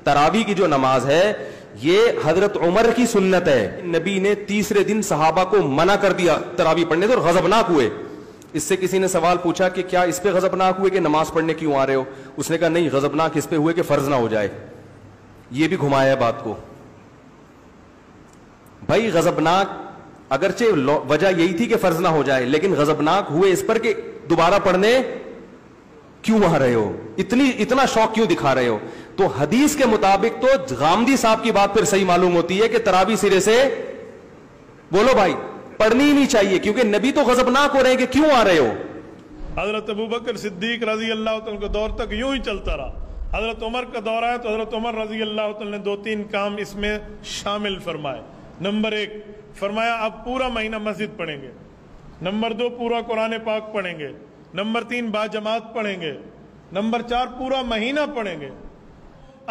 تراویح کی جو نماز ہے یہ حضرت عمر کی سنت ہے. نبی نے تیسرے دن صحابہ کو منع کر دیا تراویح پڑھنے سے اور غضبناک ہوئے. اس سے کسی نے سوال پوچھا کہ کیا اس پہ غضبناک ہوئے کہ نماز پڑھنے کیوں آ رہے ہو؟ اس نے کہا نہیں، غضبناک اس پہ ہوئے کہ فرض نہ ہو جائے. یہ بھی گھمایا ہے بات کو. بھائی غضبناک اگرچہ وجہ یہی تھی کہ فرض نہ ہو جائے، لیکن غضبناک ہوئے اس پر کہ دوبارہ پڑھنے کیوں آ رہے ہو، اتنا شوق کیوں دکھا رہے ہو. تو حدیث کے مطابق تو غامدی صاحب کی بات پھر صحیح معلوم ہوتی ہے کہ تراویح سرے سے بولو بھائی پڑھنی ہی نہیں چاہیے، کیونکہ نبی تو غضبناک ہو رہے ہیں کہ کیوں آ رہے ہو. حضرت ابوبکر صدیق رضی اللہ تعالیٰ کے دور تک یوں ہی چلتا رہا. حضرت عمر کا دور آیا تو حضرت عمر رضی اللہ تعالیٰ نے 2-3 کام اس میں شامل فرمائے. نمبر 1 فرمایا اب پورا مہینہ مسجد پڑھیں گے. نمبر 2 پورا قرآن پاک پڑھیں گے. نمبر 3 باجماعت پڑھیں گے. نمبر 4 پورا مہینہ پڑھیں گے.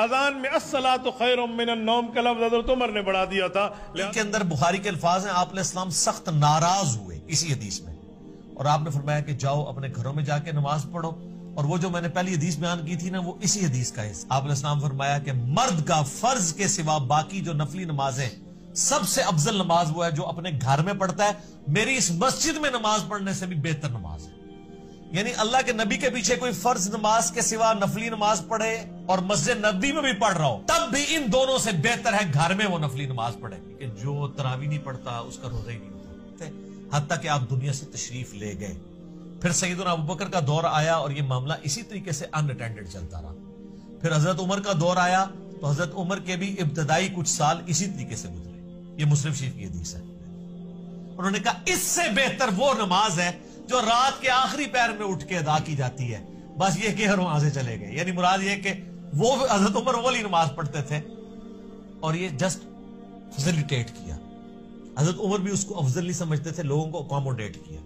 اذان میں الصلاۃ خیر من النوم کا لفظ حضرت عمر نے بڑھا دیا تھا. اس کے اندر بخاری کے الفاظ ہیں، آپ علیہ السلام سخت ناراض ہوئے اسی حدیث میں، اور آپ نے فرمایا کہ جاؤ اپنے گھروں میں جا کے نماز پڑھو. اور وہ جو میں نے پہلی حدیث بیان کی تھی نا، وہ اسی حدیث کا ہے. آپ علیہ السلام فرمایا کہ مرد کا فرض کے سوا باقی جو نفلی نمازیں، سب سے افضل نماز وہ ہے جو اپنے گھر میں پڑھتا ہے. میری اس مسجد میں نماز پڑھنے سے بھی بہتر نماز ہے. یعنی اللہ کے نبی کے پیچھے کوئی فرض نماز کے سوا نفلی نماز پڑھے اور مسجد نبوی میں بھی پڑھ رہا ہو، تب بھی ان دونوں سے بہتر ہے گھر میں وہ نفلی نماز پڑھے. کہ جو تراویح نہیں پڑھتا اس کا روزہ ہی نہیں ہوتا. حتیٰ کہ آپ دنیا سے تشریف لے گئے. پھر سیدنا ابوبکر کا دور آیا اور یہ معاملہ اسی طریقے سے ان اٹینڈڈ چلتا رہا. پھر حضرت عمر کا دور آیا تو حضرت عمر کے بھی ابتدائی کچھ سال اسی طریقے سے گزرے. یہ مسلم شریف کی حدیث ہے. انہوں نے کہا اس سے بہتر وہ نماز ہے جو رات کے آخری پہر میں اٹھ کے ادا کی جاتی ہے. بس یہ کہ وہاں سے چلے گئے. یعنی مراد یہ کہ وہ حضرت عمر والی نماز پڑھتے تھے اور یہ جسٹ فیسیلیٹیٹ کیا. حضرت عمر بھی اس کو افضل نہیں سمجھتے تھے، لوگوں کو اکوموڈیٹ کیا.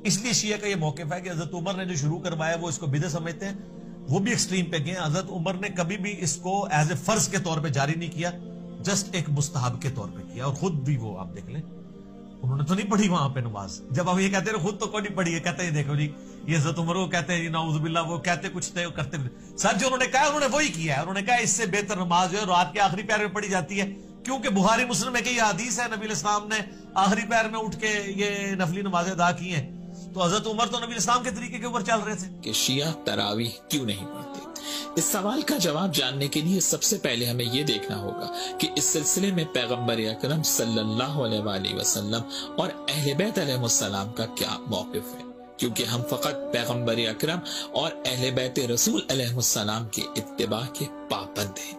اس لیے شیعہ کا یہ موقف ہے کہ حضرت عمر نے جو شروع کروایا وہ اس کو بدعت سمجھتے ہیں. وہ بھی ایکسٹریم پہ گئے. حضرت عمر نے کبھی بھی اس کو ایز اے فرض کے طور پہ جاری نہیں کیا، جسٹ ایک مستحب کے طور پہ کیا. اور خود بھی وہ آپ دیکھ لیں انہوں نے تو نہیں پڑھی وہاں پہ نماز. جب آپ یہ کہتے ہیں خود تو کوئی نہیں پڑھی ہے، کہتے ہیں دیکھو جی یہ حضرت عمر کو کہتے ہیں جی نعوذ باللہ، وہ کہتے کچھ تھے کرتے سر. جو انہوں نے کہا انہوں نے وہی کیا ہے. انہوں نے کہا اس سے بہتر نماز جو ہے رات کے آخری پہر میں پڑھی جاتی ہے، کیونکہ بخاری مسلم میں کہ یہ حدیث ہے نبی علیہ السلام نے آخری پہر میں اٹھ کے یہ نفلی نمازیں ادا کی ہیں. تو حضرت عمر تو نبی علیہ السلام کے طریقے کے اوپر چل رہے تھے. کہ شیعہ تراویح کیوں نہیں پڑھتے؟ اس سوال کا جواب جاننے کے لیے سب سے پہلے ہمیں یہ دیکھنا ہوگا کہ اس سلسلے میں پیغمبر اکرم صلی اللہ علیہ وآلہ وسلم اور اہل بیت علیہ السلام کا کیا موقف ہے. کیونکہ ہم فقط پیغمبر اکرم اور اہل بیت رسول علیہ السلام کے اتباع کے پابند ہیں.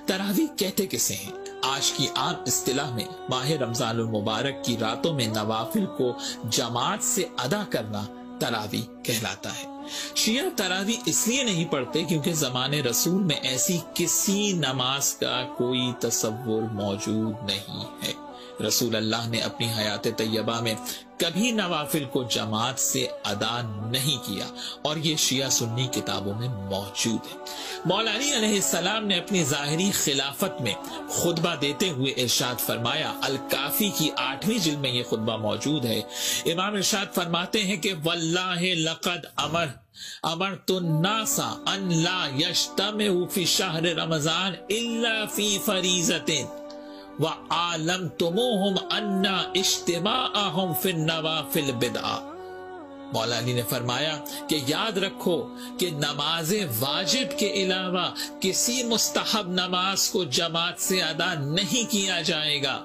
تراویح کہتے کسے ہیں؟ آج کی عام اصطلاح میں ماہ رمضان المبارک کی راتوں میں نوافل کو جماعت سے ادا کرنا تراویح کہلاتا ہے. شیعہ تراویح اس لیے نہیں پڑھتے کیونکہ زمانے رسول میں ایسی کسی نماز کا کوئی تصور موجود نہیں ہے. رسول اللہ نے اپنی حیات طیبہ میں کبھی نوافل کو جماعت سے ادا نہیں کیا اور یہ شیعہ سنی کتابوں میں موجود ہے. مولا علی علیہ السلام نے اپنی ظاہری خلافت میں خطبہ دیتے ہوئے ارشاد فرمایا، الکافی کی 8ویں جلد میں یہ خطبہ موجود ہے. امام ارشاد فرماتے ہیں کہ واللہ لقد امرت الناس ان لا یجتمعوا فی شہر رمضان الا فی فریضۃ وَعَالَمْتُمُوهُمْ أَنَّ اجْتِمَاعَهُمْ فِي النَّوَافِلِ بِدْعَةٌ. مولا علی نے فرمایا کہ یاد رکھو کہ نماز واجب کے علاوہ کسی مستحب نماز کو جماعت سے ادا نہیں کیا جائے گا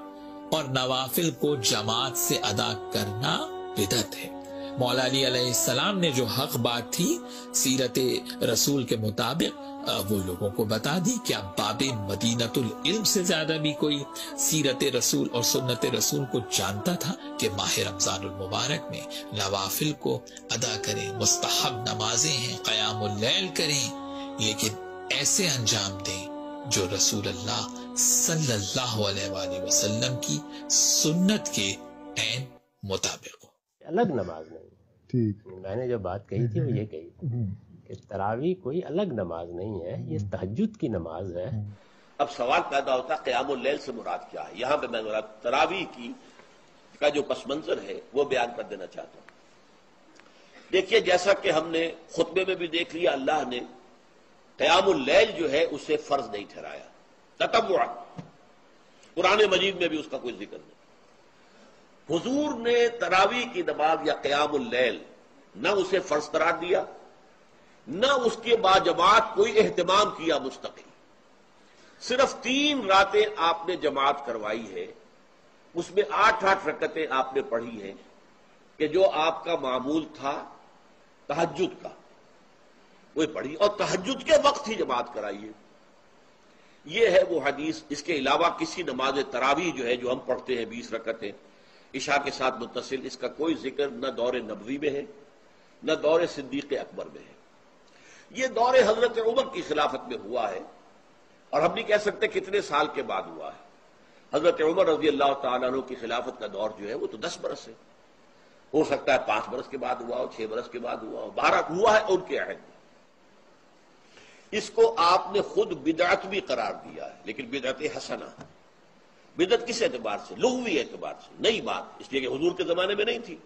اور نوافل کو جماعت سے ادا کرنا بدعت ہے. مولا علی علیہ السلام نے جو حق بات تھی سیرت رسول کے مطابق وہ لوگوں کو بتا دی. کیا باب مدینۃ العلم سے زیادہ بھی کوئی سیرت رسول اور سنت رسول کو جانتا تھا کہ ماہ رمضان المبارک میں نوافل کو ادا کریں، مستحب نمازیں ہیں، قیام اللیل کریں، لیکن ایسے انجام دیں جو رسول اللہ صلی اللہ علیہ وآلہ وسلم کی سنت کے عین مطابق ہو. الگ نماز نہیں. ٹھیک میں نے جو بات کہی تھی وہ یہ کہی تھی کہ تراویح کوئی الگ نماز نہیں ہے، یہ تہجد کی نماز ہے. اب سوال پیدا ہوتا ہے قیام اللیل سے مراد کیا ہے؟ یہاں پہ میں تراویح کا جو پس منظر ہے وہ بیان کر دینا چاہتا ہوں. دیکھیے جیسا کہ ہم نے خطبے میں بھی دیکھ لیا، اللہ نے قیام اللیل جو ہے اسے فرض نہیں ٹھہرایا تطوعا، قرآن مجید میں بھی اس کا کوئی ذکر نہیں۔ حضور نے تراویح کی نماز یا قیام اللیل نہ اسے فرض قرار دیا، نہ اس کے بعد جماعت کوئی اہتمام کیا مستقل، صرف 3 راتیں آپ نے جماعت کروائی ہے، اس میں 8 رکعتیں آپ نے پڑھی ہیں کہ جو آپ کا معمول تھا تہجد کا وہ پڑھی، اور تہجد کے وقت ہی جماعت کرائی ہے۔ یہ ہے وہ حدیث۔ اس کے علاوہ کسی نماز تراویح جو ہے جو ہم پڑھتے ہیں 20 رکعتیں عشاء کے ساتھ متصل، اس کا کوئی ذکر نہ دور نبوی میں ہے نہ دور صدیق اکبر میں ہے۔ یہ دور حضرت عمر کی خلافت میں ہوا ہے، اور ہم نہیں کہہ سکتے کتنے سال کے بعد ہوا ہے۔ حضرت عمر رضی اللہ تعالیٰ عنہ کی خلافت کا دور جو ہے وہ تو 10 برس ہے، ہو سکتا ہے 5 برس کے بعد ہوا ہو، 6 برس کے بعد ہوا ہو، 12 ہوا ہے ان کے عہد میں۔ اس کو آپ نے خود بدعت بھی قرار دیا ہے، لیکن بدعت حسنہ۔ بدعت کس اعتبار سے؟ لغوی اعتبار سے، نئی بات، اس لیے کہ حضور کے زمانے میں نہیں تھی۔